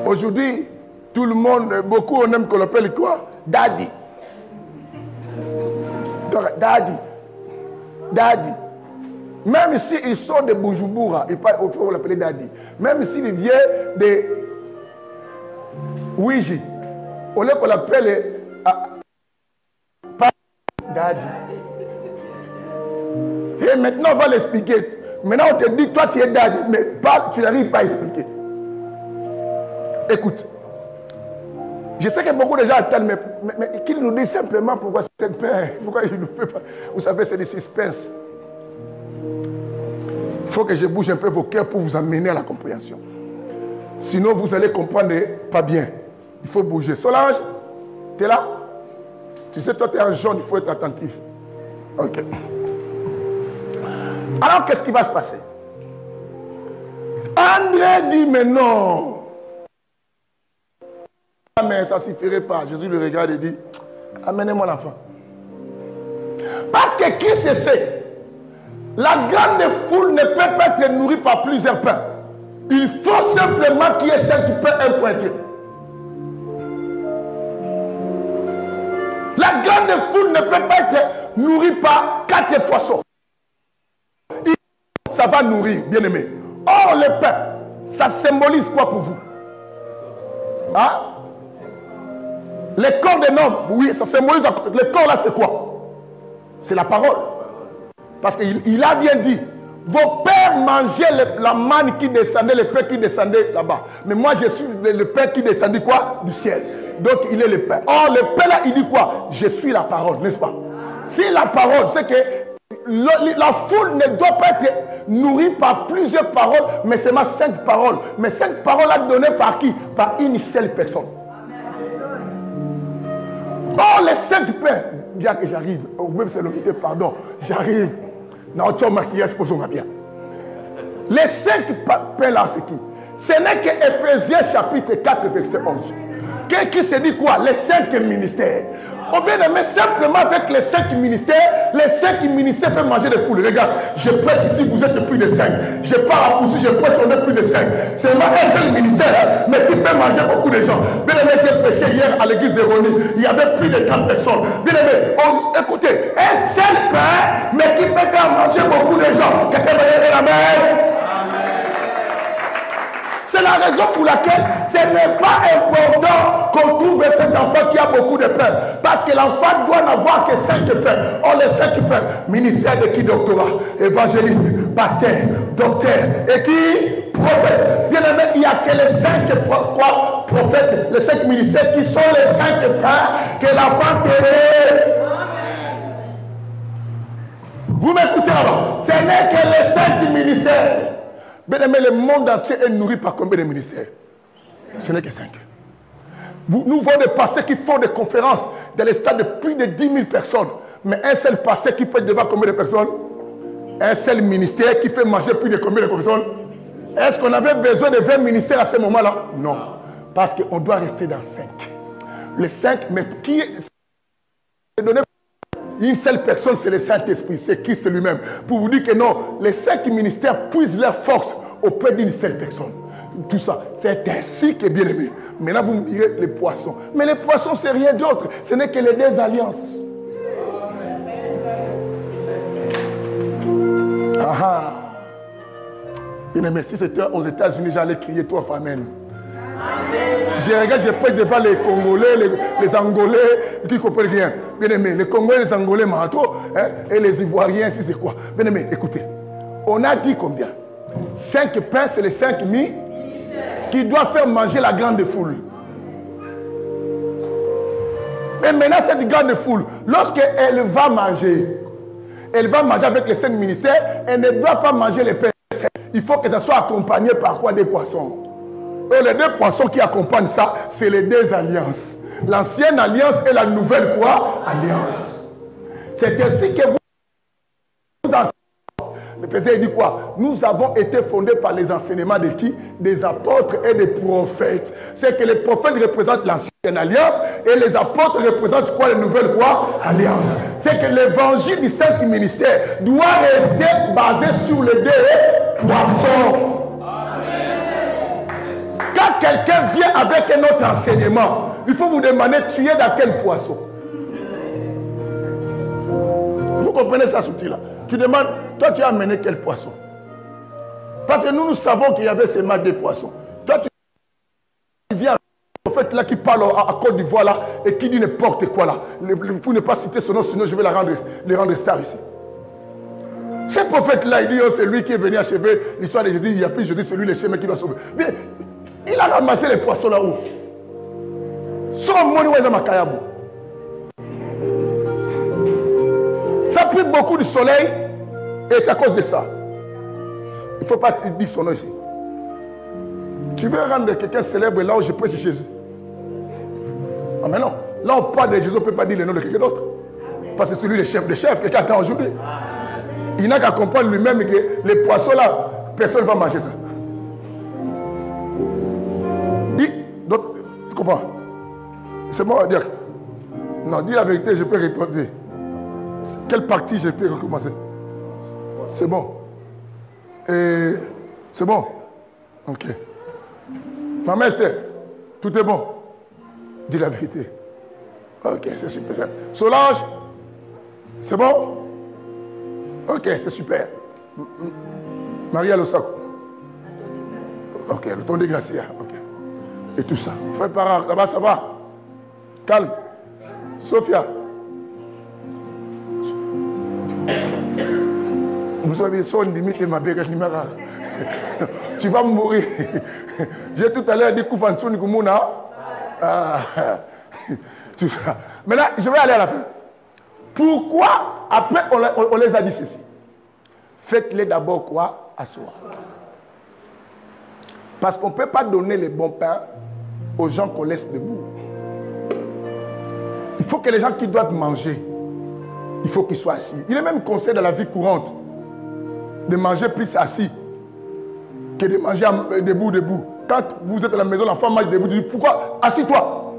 Aujourd'hui, tout le monde, beaucoup on aime qu'on l'appelle quoi? Daddy. Daddy. Daddy. Même s'il sort de Bujumbura, il faut l'appeler Daddy. Même s'il vient de Ouiji, on l'appelle Daddy. Et maintenant, on va l'expliquer. Maintenant, on te dit, toi, tu es Daddy, mais pas, tu n'arrives pas à expliquer. Écoute. Je sais que beaucoup de gens attendent, mais qu'ils nous disent simplement pourquoi c'est peur. Pourquoi il ne peut pas. Vous savez, c'est du suspense. Il faut que je bouge un peu vos cœurs pour vous amener à la compréhension. Sinon, vous allez comprendre pas bien. Il faut bouger. Solange, tu es là? Tu sais, toi, tu es en jaune, il faut être attentif. Ok. Alors, qu'est-ce qui va se passer? André dit, mais non. Mais ça ne suffirait pas. Jésus le regarde et dit, amenez-moi l'enfant. Parce que qui se sait? La grande foule ne peut pas être nourrie par plusieurs pains. Il faut simplement qu'il y ait 5 pains impointés. La grande foule ne peut pas être nourrie par 4 poissons. Ça va nourrir, bien aimé. Or, le pain, ça symbolise quoi pour vous? Hein? Le corps d'un homme, oui, ça symbolise. Le corps là, c'est quoi? C'est la parole. Parce qu'il a bien dit, vos pères mangeaient la manne qui descendait, le pain qui descendait là-bas. Mais moi, je suis le pain qui descendait quoi? Du ciel. Donc, il est le pain. Or, le pain là, il dit quoi? Je suis la parole, n'est-ce pas? Si la parole, c'est que la foule ne doit pas être nourrie par plusieurs paroles, mais seulement 5 paroles. Mais 5 paroles là données par qui? Par une seule personne. Oh, les 5 pains. Dis que j'arrive. Ou même c'est l'autorité, pardon. J'arrive. Non, tu as maquillage pour son bien. Les 5 pains là, c'est qui? Ce n'est que Ephésiens chapitre 4, verset 11. Qui se dit quoi? Les 5 ministères. On bien aimé simplement avec les 5 ministères, les 5 ministères font manger des foules. Regarde, je prêche ici, vous êtes plus de 5. Je pars à Poussi, je prêche, on est plus de 5. C'est un seul ministère, mais qui peut manger beaucoup de gens. Bien aimé, j'ai prêché hier à l'église de Rony, il y avait plus de 30 personnes. Bien aimé, écoutez, un seul pain, mais qui peut faire manger beaucoup de gens. Quelqu'un va dire la main. C'est la raison pour laquelle ce n'est pas important qu'on trouve cet enfant qui a beaucoup de pain. Parce que l'enfant doit n'avoir que 5 pains. Or, les 5 pains, ministère de qui? Doctorat, évangéliste, pasteur, docteur, et qui? Prophète. Bien aimé, il n'y a que les 5 prophètes, les 5 ministères qui sont les 5 pains que l'enfant terre. Vous m'écoutez alors? Ce n'est que les 5 ministères. Bien aimé, le monde entier est nourri par combien de ministères? Ce n'est que 5. Nous voyons des pasteurs qui font des conférences dans les stades de plus de 10 000 personnes. Mais un seul pasteur qui peut devant combien de personnes? Un seul ministère qui fait manger plus de combien de personnes? Est-ce qu'on avait besoin de 20 ministères à ce moment-là? Non. Parce qu'on doit rester dans 5. Les 5, mais qui est donné? Une seule personne, c'est le Saint-Esprit, c'est Christ lui-même. Pour vous dire que non, les 5 ministères puisent leur force auprès d'une seule personne. tout ça. C'est ainsi que bien aimé. Maintenant, vous me direz les poissons. Mais les poissons, c'est rien d'autre. Ce n'est que les deux alliances. Ah. Bien aimé, si c'était aux États-Unis, j'allais crier toi, Amen. Je regarde, je pète devant les Congolais, les Angolais, qui ne comprennent rien. Bien aimé, les Congolais, les Angolais, et les Ivoiriens, si c'est quoi. Bien aimé, écoutez, on a dit combien? 5 pains, c'est les 5 000 qui doivent faire manger la grande foule. Et maintenant, cette grande foule, lorsqu'elle va manger avec les 5 ministères, elle ne doit pas manger les pains. Il faut que ça soit accompagné par quoi? Des poissons. Et les 2 poissons qui accompagnent ça, c'est les 2 alliances. L'ancienne alliance et la nouvelle quoi? Alliance. C'est ainsi que vous entendez. Le président dit quoi? Nous avons été fondés par les enseignements de qui? Des apôtres et des prophètes. C'est que les prophètes représentent l'ancienne alliance et les apôtres représentent quoi? La nouvelle quoi? Alliance. C'est que l'évangile du Saint-Ministère doit rester basé sur les 2 poissons. Quand quelqu'un vient avec un autre enseignement, il faut vous demander, tu es dans quel poisson? Vous comprenez ça, soutil là? Tu demandes, toi tu as amené quel poisson? Parce que nous savons qu'il y avait seulement 2 poissons. Toi tu viens, en fait là qui parle à Côte d'Ivoire là, et qui dit n'importe quoi là. Pour ne pas citer son nom, sinon je vais le rendre star ici. Ce prophète-là, il dit, oh, c'est lui qui est venu achever l'histoire de Jésus. Il y a plus Jésus, c'est lui le chemin qui doit sauver. Mais il a ramassé les poissons là-haut. Son moni ouais ma kayabo. Ça a pris beaucoup de soleil et c'est à cause de ça. Il ne faut pas dire son nom ici. Tu veux rendre quelqu'un célèbre là où je prêche Jésus. Ah mais non. Là on parle de Jésus, on ne peut pas dire le nom de quelqu'un d'autre. Parce que c'est lui le chef des chefs, quelqu'un attend aujourd'hui. Il n'a qu'à comprendre lui-même que les poissons là, personne ne va manger ça. Donc, tu comprends? C'est moi à dire. Non, dis la vérité, je peux répondre. Quelle partie je peux recommencer? C'est bon. Et c'est bon? Ok. Maman Esther, tout est bon. Dis la vérité. Ok, c'est super simple. Solange, c'est bon? Ok, c'est super. Maria Losako. Ok, le ton de Gracia. Ok. Et tout ça. Frère Parra, là-bas ça va? Calme. Sophia. Vous avez son limite ma bégage numéro. Tu vas mourir. J'ai tout à l'heure dit Koufansoun Koumouna. Tout ça. Mais là, je vais aller à la fin. Pourquoi, après, on les a dit ceci? Faites-les d'abord quoi? Asseoir. Parce qu'on ne peut pas donner les bons pains aux gens qu'on laisse debout. Il faut que les gens qui doivent manger, il faut qu'ils soient assis. Il est même conseillé dans la vie courante de manger plus assis que de manger debout. Quand vous êtes à la maison, l'enfant mange debout, tu dis pourquoi? Assis-toi.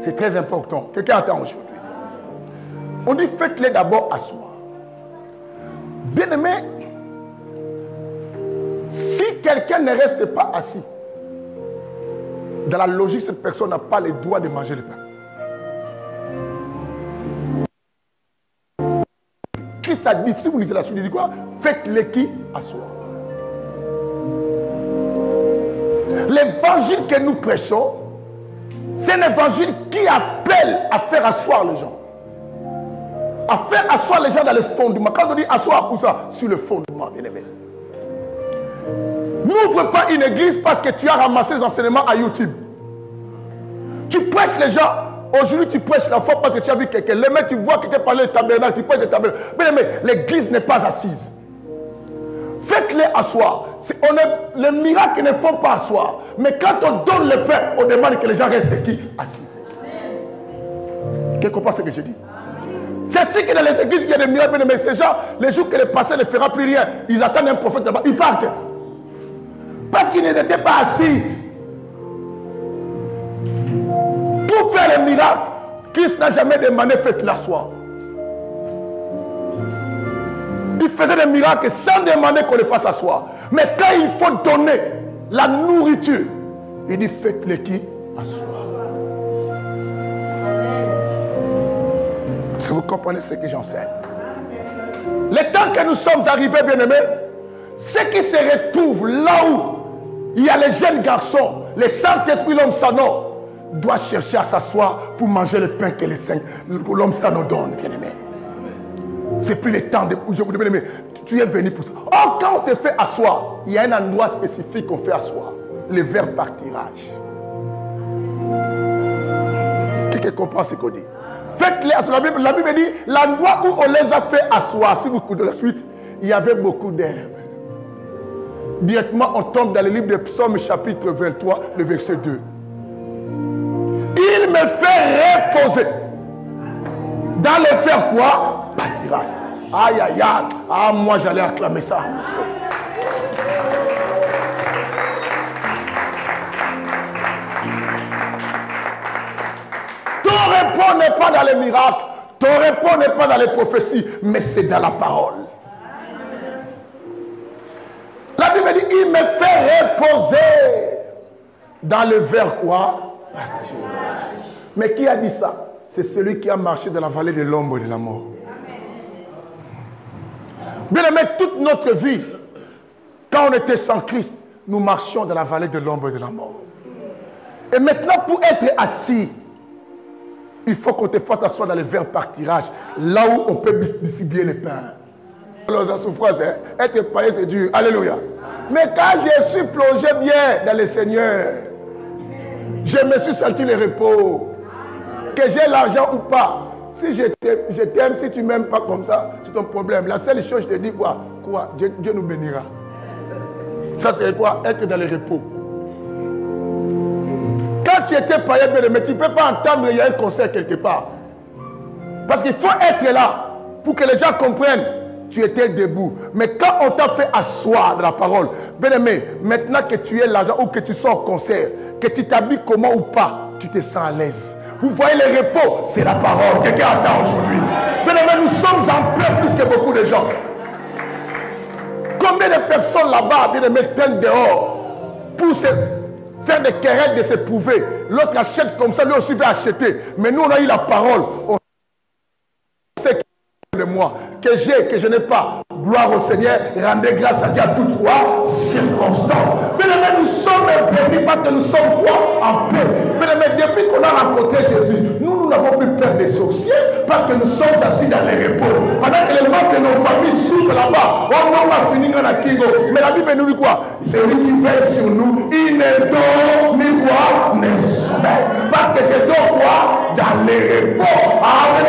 C'est très important. Quelqu'un attend aujourd'hui. On dit faites-les d'abord asseoir. Bien aimé, si quelqu'un ne reste pas assis, dans la logique, cette personne n'a pas le droit de manger le pain. Christ a dit, si vous lisez la suite, il dit quoi? Faites-les qui? Asseoir. L'évangile que nous prêchons, c'est un évangile qui appelle à faire asseoir les gens. À faire asseoir les gens dans le fondement. Quand on dit asseoir, pour ça, sur le fondement, bien aimé. N'ouvre pas une église parce que tu as ramassé les enseignements à YouTube. Tu prêches les gens. Aujourd'hui, tu prêches la foi parce que tu as vu quelqu'un. Le mec, tu vois quelqu'un parler de tabernacle, tu prêches de tabernacle. Bien aimé, l'église n'est pas assise. Faites-les asseoir. Les miracles ne font pas asseoir. Mais quand on donne le pain, on demande que les gens restent qui? Assis. Quelqu'un comprend ce que je dis? C'est ce que dans les églises, il y a des miracles, mais ces gens, les jours que le passé ne fera plus rien, ils attendent un prophète là-bas, ils partent. Parce qu'ils n'étaient pas assis. Pour faire les miracles, Christ n'a jamais demandé faites l'asseoir. Il faisait des miracles sans demander qu'on les fasse asseoir. Mais quand il faut donner la nourriture. Il dit faites-les qui? Asseoir. Si vous comprenez ce que j'enseigne. Le temps que nous sommes arrivés, bien-aimés, ceux qui se retrouvent là où il y a les jeunes garçons, les Saint-Esprit, l'homme Sano, doit chercher à s'asseoir pour manger le pain que l'homme Sano donne, bien-aimé. C'est plus le temps de... Je vous dis, bien-aimé, tu es venu pour ça. Or, quand on te fait asseoir, il y a un endroit spécifique qu'on fait asseoir. Le verbe par tirage. Quelqu'un comprend ce qu'on dit? Faites-les asseoir. La Bible dit, l'endroit où on les a fait asseoir, si vous écoutez la suite, il y avait beaucoup d'herbes. Directement, on tombe dans le livre de Psaume chapitre 23, le verset 2. Il me fait reposer. Dans le faire quoi? Pâturage. Aïe, aïe, aïe. Ah, moi, j'allais acclamer ça. Ton repos n'est pas dans les miracles. Ton repos n'est pas dans les prophéties. Mais c'est dans la parole. La Bible dit, il me fait reposer. Dans le vers quoi? Pâturage. Mais qui a dit ça? C'est celui qui a marché dans la vallée de l'ombre de la mort. Bien aimé, toute notre vie, quand on était sans Christ, nous marchions dans la vallée de l'ombre de la mort. Et maintenant, pour être assis, il faut qu'on te fasse asseoir dans le verre par tirage, là où on peut distribuer les pains. Alors, la souffrance, hein, être païen, c'est dur. Alléluia. Mais quand je suis plongé bien dans le Seigneur, je me suis senti le repos. Que j'ai l'argent ou pas. Si je t'aime, si tu ne m'aimes pas comme ça, c'est ton problème. La seule chose, je te dis quoi? Dieu nous bénira. Ça, c'est quoi? Être dans le repos. Quand tu étais païen, mais tu ne peux pas entendre, il y a un concert quelque part. Parce qu'il faut être là pour que les gens comprennent. Tu étais debout. Mais quand on t'a fait asseoir dans la parole, bien aimé, maintenant que tu es l'argent ou que tu sors au concert, que tu t'habilles comment ou pas, tu te sens à l'aise. Vous voyez le repos, c'est la parole. Quelqu'un attend aujourd'hui. Bien aimé, nous sommes en paix plus que beaucoup de gens. Combien de personnes là-bas, bien aimé, prennent dehors pour se faire des querelles de se prouver. L'autre achète comme ça, lui aussi va acheter. Mais nous, on a eu la parole. On sait de moi, que j'ai, que je n'ai pas. Gloire au Seigneur, rendez grâce à Dieu à toutes trois circonstances. Bien aimé, nous sommes bénis parce que nous sommes quoi? En paix. Bien aimé, depuis qu'on a rencontré Jésus, nous n'avons plus peur des sorciers parce que nous sommes assis dans les repos. Pendant que les membres de nos familles souffrent là-bas, on va finir dans la Kingo. Mais la Bible nous dit quoi? C'est lui qui veille sur nous. Il ne dort ni quoi? Ne sommeille. Parce que c'est donc quoi? Dans les repos. Ah,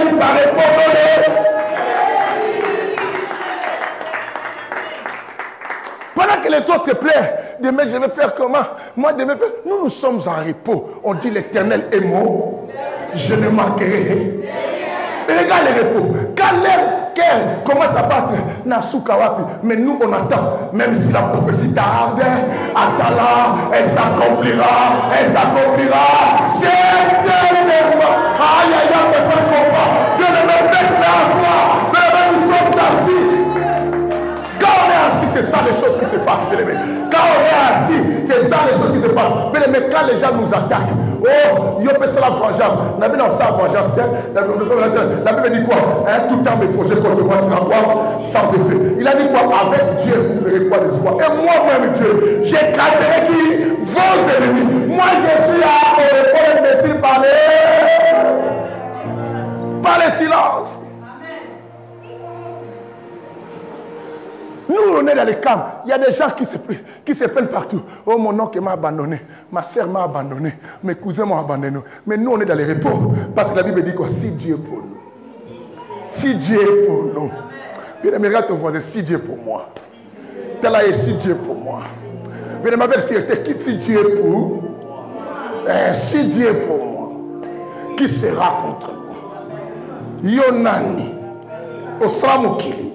il paraît pas. Pendant que les autres pleurent, demain je vais faire comment? Moi demain, nous sommes en repos. On dit l'Éternel est mon, je ne manquerai rien. Et regarde les repos. Quand leur cœur commence à battre, mais nous on attend. Même si la prophétie tarde, attends-la, elle s'accomplira, certainement. Aïe, aïe, aïe, personne ne comprend. Dieu ne me fait pas asseoir. Nous sommes assis. Quand on est assis, c'est ça les choses qui se passent, bien aimé. Quand on est assis, c'est ça les choses qui se passent. Bien aimé, quand les gens nous attaquent, oh, il y a ça la vengeance. La Bible dans sa vengeance, la Bible dit quoi? Tout le temps me forger contre moi, c'est la quoi? Sans effet. Il a dit quoi? Avec Dieu, vous ferez quoi de soi? Et moi-même, Dieu, j'écraserai qui? Vos ennemis. Moi, je suis là pour répondre imbécile par les silences. Nous, on est dans les camps. Il y a des gens qui se plaignent partout. Oh, mon oncle m'a abandonné. Ma soeur m'a abandonné. Mes cousins m'ont abandonné. Mais nous, on est dans les repos. Parce que la Bible dit quoi? Si Dieu est pour nous. Si Dieu est pour nous. Bien aimé, regarde ton voisin. Si Dieu est pour moi. Tel là est si Dieu est pour moi. Bien aimé, ma belle fierté, quitte si Dieu est pour. Si Dieu est pour moi. Qui sera contre moi? Yonani. Osamukili.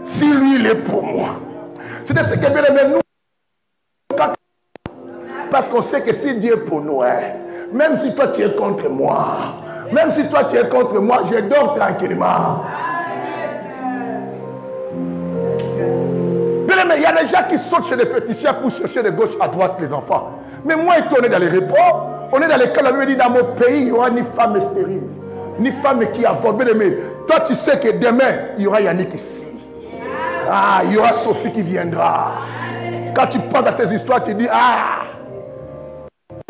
Si lui il est pour moi, c'est de ce que bien aimé nous, parce qu'on sait que si Dieu est pour nous, même si toi tu es contre moi, je dors tranquillement. Bien aimé, mais il y a des gens qui sautent chez les féticheurs pour chercher de gauche à droite les enfants. Mais moi, on est dans les repos, on est dans l'école, on me dit dans mon pays, il n'y aura ni femme stérile, ni femme qui avorte. Mais toi, tu sais que demain, il y aura Yannick ici. Ah, il y aura Sophie qui viendra. Quand tu penses à ces histoires, tu dis, ah,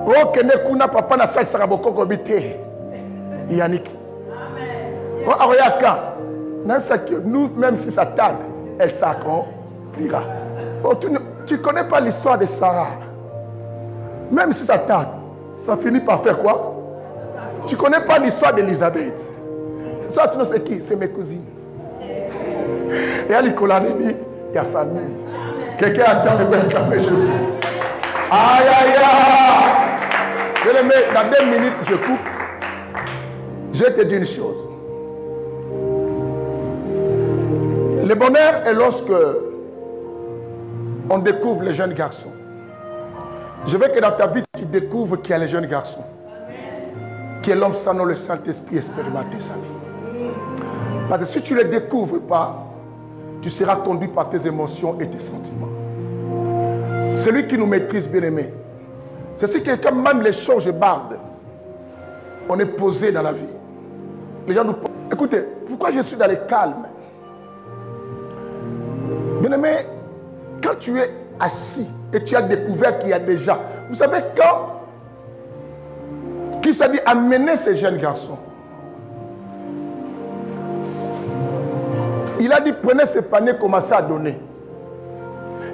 oh, kene kuna papa na salle saraboko kobité. Yannick. Oh, Aroyaka. Nous, même si ça tarde, elle s'accomplira. Oh, tu ne connais pas l'histoire de Sarah. Même si ça tarde, ça finit par faire quoi? Tu ne connais pas l'histoire d'Elisabeth. Ça, tu sais qui? C'est mes cousines. Et à l'Icolanini, il y a famille. Quelqu'un attend de réclamer Jésus. Aïe, aïe, aïe. Je le mets dans 2 minutes, je coupe. Je te dis une chose. Le bonheur est lorsque on découvre les jeunes garçons. Je veux que dans ta vie, tu découvres qu'il y a les jeunes garçons. Qui est l'homme sans nom, le Saint-Esprit expérimenter sa vie. Parce que si tu ne les découvres pas, tu seras conduit par tes émotions et tes sentiments. Celui qui nous maîtrise, bien-aimé, c'est si quelqu'un, même les choses bardent, on est posé dans la vie. Les gens nous posent. Écoutez, pourquoi je suis dans les calmes? Bien-aimé, quand tu es assis et tu as découvert qu'il y a déjà, vous savez quand qui s'est dit amener ces jeunes garçons, il a dit prenez ces paniers, commencez à donner.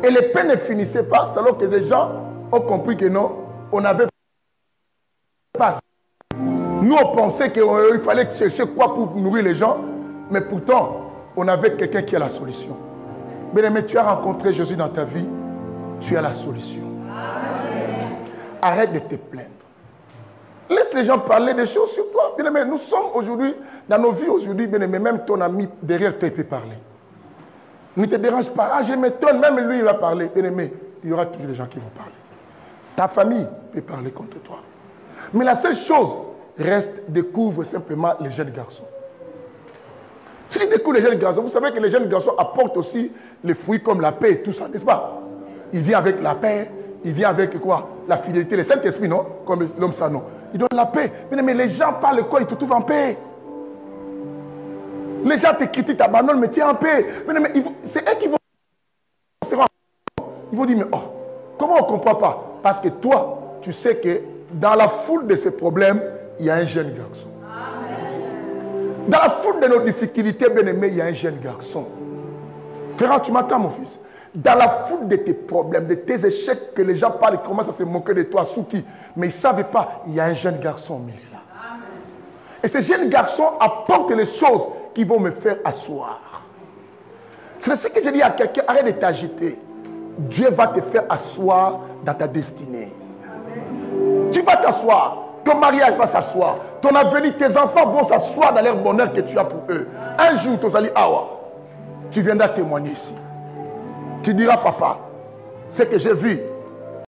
Et les pains ne finissaient pas, c'est alors que les gens ont compris que non, on n'avait pas. Nous on pensait qu'il fallait chercher quoi pour nourrir les gens, mais pourtant on avait quelqu'un qui a la solution. Bien-aimé, tu as rencontré Jésus dans ta vie, tu as la solution. Amen. Arrête de te plaindre. Laisse les gens parler des choses sur toi. Bien-aimé, nous sommes aujourd'hui, dans nos vies aujourd'hui, bien-aimé, même ton ami derrière toi, il peut parler. Ne te dérange pas. Ah, je m'étonne, même lui, il va parler. Bien-aimé, il y aura toujours des gens qui vont parler. Ta famille peut parler contre toi. Mais la seule chose, reste, découvre simplement les jeunes garçons. Si tu découvres les jeunes garçons, vous savez que les jeunes garçons apportent aussi les fruits comme la paix et tout ça, n'est-ce pas? Il vient avec la paix, il vient avec quoi? La fidélité, le Saint-Esprit, non? Comme l'homme ça, non? Il donne la paix. Mais les gens parlent quoi? Ils te trouvent en paix. Les gens te critiquent, t'abandonnent, mais tu es en paix. Mais c'est eux qui vont... Ils vont dire, mais oh, comment on ne comprend pas? Parce que toi, tu sais que dans la foule de ces problèmes, il y a un jeune garçon. Dans la foule de nos difficultés, bien-aimé, il y a un jeune garçon. Ferrand, tu m'entends, mon fils? Dans la foule de tes problèmes, de tes échecs, que les gens parlent, ils commencent à se moquer de toi, Souki. Mais ils ne savent pas, il y a un jeune garçon au milieu là. Et ce jeune garçon apporte les choses qui vont me faire asseoir. C'est ce que je dis à quelqu'un, arrête de t'agiter. Dieu va te faire asseoir dans ta destinée. Tu vas t'asseoir. Ton mariage va s'asseoir. Ton avenir, tes enfants vont s'asseoir dans leur bonheur que tu as pour eux. Un jour, tu viendras témoigner ici. Tu diras, papa, ce que j'ai vu,